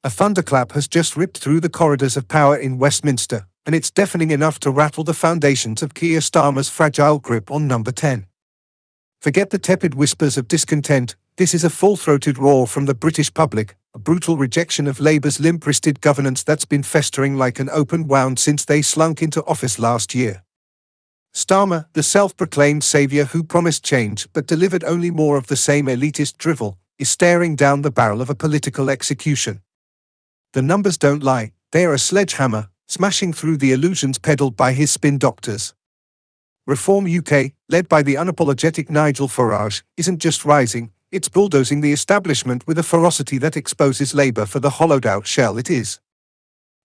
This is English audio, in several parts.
A thunderclap has just ripped through the corridors of power in Westminster, and it's deafening enough to rattle the foundations of Keir Starmer's fragile grip on number 10. Forget the tepid whispers of discontent. This is a full-throated roar from the British public, a brutal rejection of Labour's limp-wristed governance that's been festering like an open wound since they slunk into office last year. Starmer, the self-proclaimed saviour who promised change but delivered only more of the same elitist drivel, is staring down the barrel of a political execution. The numbers don't lie, they are a sledgehammer, smashing through the illusions peddled by his spin doctors. Reform UK, led by the unapologetic Nigel Farage, isn't just rising, it's bulldozing the establishment with a ferocity that exposes Labour for the hollowed-out shell it is.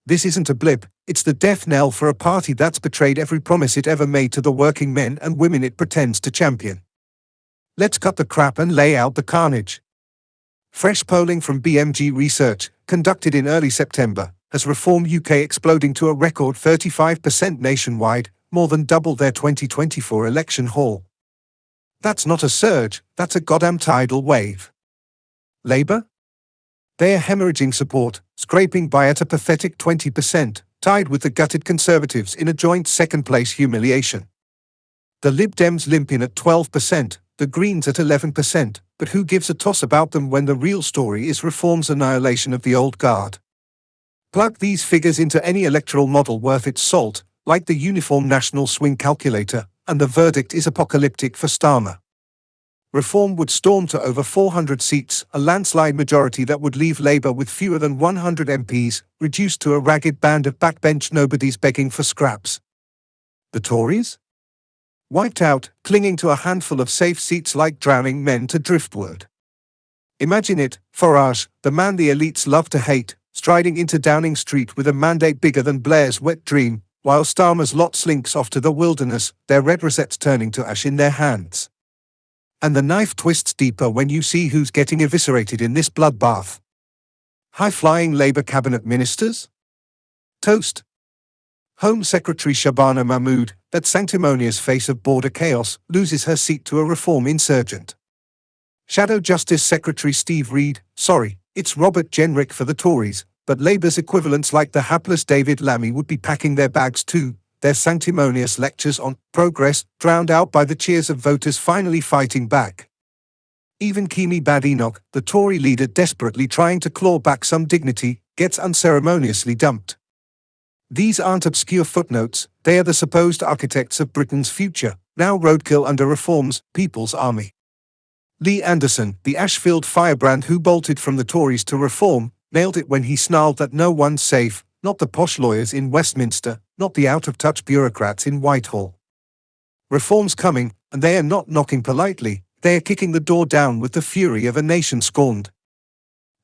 This isn't a blip, it's the death knell for a party that's betrayed every promise it ever made to the working men and women it pretends to champion. Let's cut the crap and lay out the carnage. Fresh polling from BMG Research, conducted in early September, has Reform UK exploding to a record 35% nationwide, more than double their 2024 election haul. That's not a surge, that's a goddamn tidal wave. Labour? They are hemorrhaging support, scraping by at a pathetic 20%, tied with the gutted Conservatives in a joint second-place humiliation. The Lib Dems limp in at 12%, the Greens at 11%, but who gives a toss about them when the real story is Reform's annihilation of the old guard? Plug these figures into any electoral model worth its salt, like the Uniform National Swing Calculator, and the verdict is apocalyptic for Starmer. Reform would storm to over 400 seats, a landslide majority that would leave Labour with fewer than 100 MPs, reduced to a ragged band of backbench nobodies begging for scraps. The Tories? Wiped out, clinging to a handful of safe seats like drowning men to driftwood. Imagine it, Farage, the man the elites love to hate, striding into Downing Street with a mandate bigger than Blair's wet dream, while Starmer's lot slinks off to the wilderness, their red rosettes turning to ash in their hands. And the knife twists deeper when you see who's getting eviscerated in this bloodbath. High-flying Labour cabinet ministers? Toast. Home Secretary Shabana Mahmood, that sanctimonious face of border chaos, loses her seat to a Reform insurgent. Shadow Justice Secretary Steve Reid, sorry, it's Robert Jenrick for the Tories, but Labour's equivalents like the hapless David Lammy would be packing their bags too, their sanctimonious lectures on progress drowned out by the cheers of voters finally fighting back. Even Kemi Badenoch, the Tory leader desperately trying to claw back some dignity, gets unceremoniously dumped. These aren't obscure footnotes, they are the supposed architects of Britain's future, now roadkill under Reform's People's Army. Lee Anderson, the ash-filled firebrand who bolted from the Tories to Reform, nailed it when he snarled that no one's safe, not the posh lawyers in Westminster, not the out-of-touch bureaucrats in Whitehall. Reform's coming, and they are not knocking politely, they are kicking the door down with the fury of a nation scorned.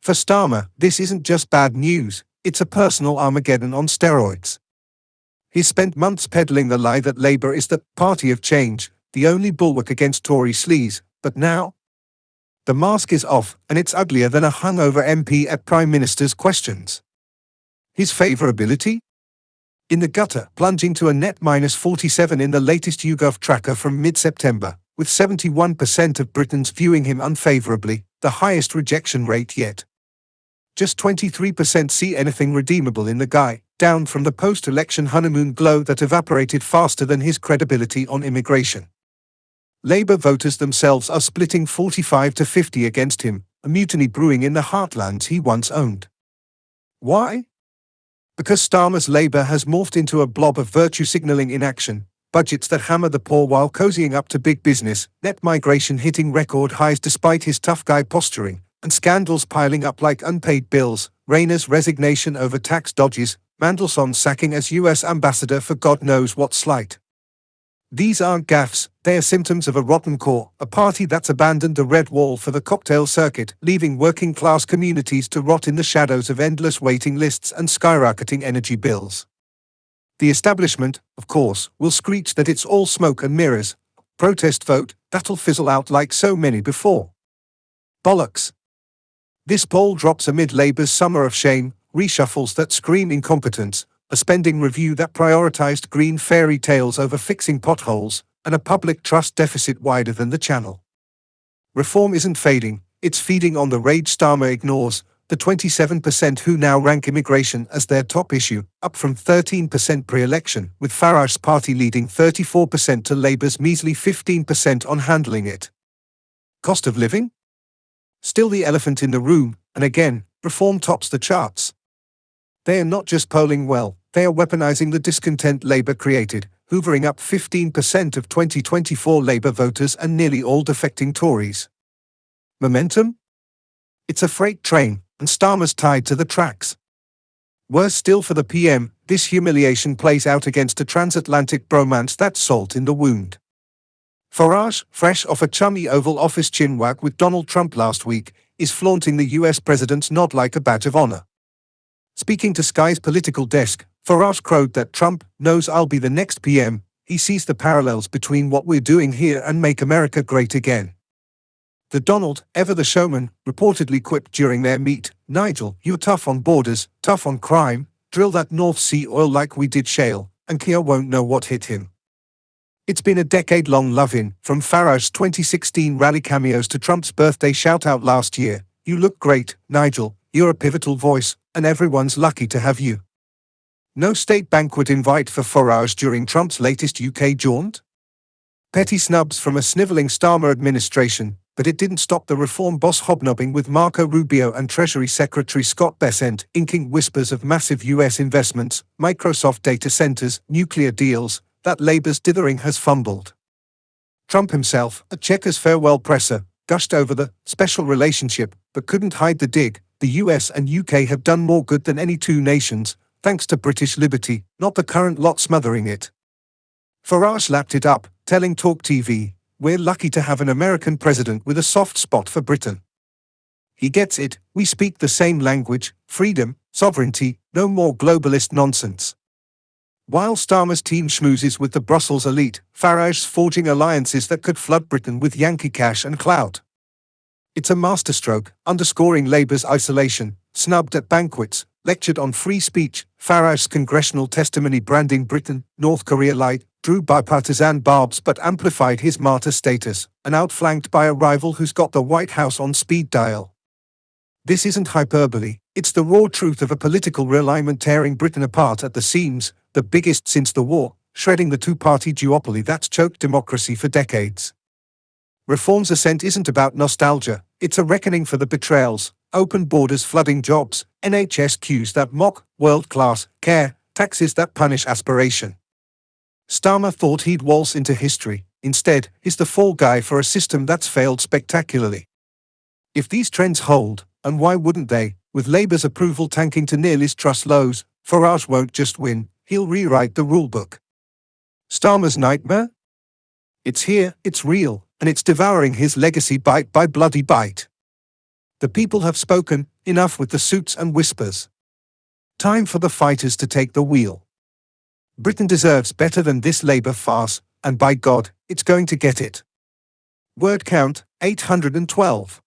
For Starmer, this isn't just bad news, it's a personal Armageddon on steroids. He's spent months peddling the lie that Labour is the party of change, the only bulwark against Tory sleaze, but now? The mask is off, and it's uglier than a hungover MP at Prime Minister's questions. His favourability? In the gutter, plunging to a net -47 in the latest YouGov tracker from mid-September, with 71% of Britons viewing him unfavourably, the highest rejection rate yet. Just 23% see anything redeemable in the guy, down from the post-election honeymoon glow that evaporated faster than his credibility on immigration. Labour voters themselves are splitting 45 to 50 against him, a mutiny brewing in the heartlands he once owned. Why? Because Starmer's Labour has morphed into a blob of virtue signalling inaction, budgets that hammer the poor while cozying up to big business, net migration hitting record highs despite his tough guy posturing, and scandals piling up like unpaid bills, Rayner's resignation over tax dodges, Mandelson's sacking as US ambassador for God knows what slight. These aren't gaffes, they are symptoms of a rotten core, a party that's abandoned the red wall for the cocktail circuit, leaving working-class communities to rot in the shadows of endless waiting lists and skyrocketing energy bills. The establishment, of course, will screech that it's all smoke and mirrors. Protest vote, that'll fizzle out like so many before. Bollocks. This poll drops amid Labour's summer of shame, reshuffles that scream incompetence, a spending review that prioritised green fairy tales over fixing potholes, and a public trust deficit wider than the Channel. Reform isn't fading, it's feeding on the rage Starmer ignores, The 27% who now rank immigration as their top issue, up from 13% pre-election, with Farage's party leading 34% to Labour's measly 15% on handling it. Cost of living? Still the elephant in the room, and again, reform tops the charts. They are not just polling well, they are weaponizing the discontent Labour created, hoovering up 15% of 2024 Labour voters and nearly all defecting Tories. Momentum? It's a freight train, and Starmer's tied to the tracks. Worse still for the PM, this humiliation plays out against a transatlantic bromance that's salt in the wound. Farage, fresh off a chummy Oval Office chinwag with Donald Trump last week, is flaunting the US president's nod like a badge of honor. Speaking to Sky's political desk, Farage crowed that Trump knows I'll be the next PM. He sees the parallels between what we're doing here and Make America Great Again. The Donald, ever the showman, reportedly quipped during their meet, "Nigel, you're tough on borders, tough on crime, drill that North Sea oil like we did shale, and Keir won't know what hit him." It's been a decade-long love-in, from Farage's 2016 rally cameos to Trump's birthday shout-out last year. "You look great, Nigel, you're a pivotal voice, and everyone's lucky to have you." No state banquet invite for Farage during Trump's latest UK jaunt? Petty snubs from a snivelling Starmer administration, but it didn't stop the reform boss hobnobbing with Marco Rubio and Treasury Secretary Scott Bessent, inking whispers of massive US investments, Microsoft data centers, nuclear deals, that Labour's dithering has fumbled. Trump himself, a Chequers farewell presser, gushed over the special relationship, but couldn't hide the dig. The US and UK have done more good than any two nations, thanks to British liberty, not the current lot smothering it. Farage lapped it up, telling Talk TV, "We're lucky to have an American president with a soft spot for Britain. He gets it, we speak the same language, freedom, sovereignty, no more globalist nonsense." While Starmer's team schmoozes with the Brussels elite, Farage's forging alliances that could flood Britain with Yankee cash and clout. It's a masterstroke, underscoring Labour's isolation, snubbed at banquets, lectured on free speech. Farage's congressional testimony branding Britain, North Korea light, drew bipartisan barbs but amplified his martyr status, and outflanked by a rival who's got the White House on speed dial. This isn't hyperbole, it's the raw truth of a political realignment tearing Britain apart at the seams, the biggest since the war, shredding the two-party duopoly that's choked democracy for decades. Reform's ascent isn't about nostalgia, it's a reckoning for the betrayals, open borders flooding jobs, NHS queues that mock world-class care, taxes that punish aspiration. Starmer thought he'd waltz into history, instead, he's the fall guy for a system that's failed spectacularly. If these trends hold, and why wouldn't they, with Labour's approval tanking to near Liz Truss lows, Farage won't just win, he'll rewrite the rulebook. Starmer's nightmare? It's here, it's real, and it's devouring his legacy bite by bloody bite. The people have spoken, enough with the suits and whispers. Time for the fighters to take the wheel. Britain deserves better than this Labour farce, and by God, it's going to get it. Word count, 812.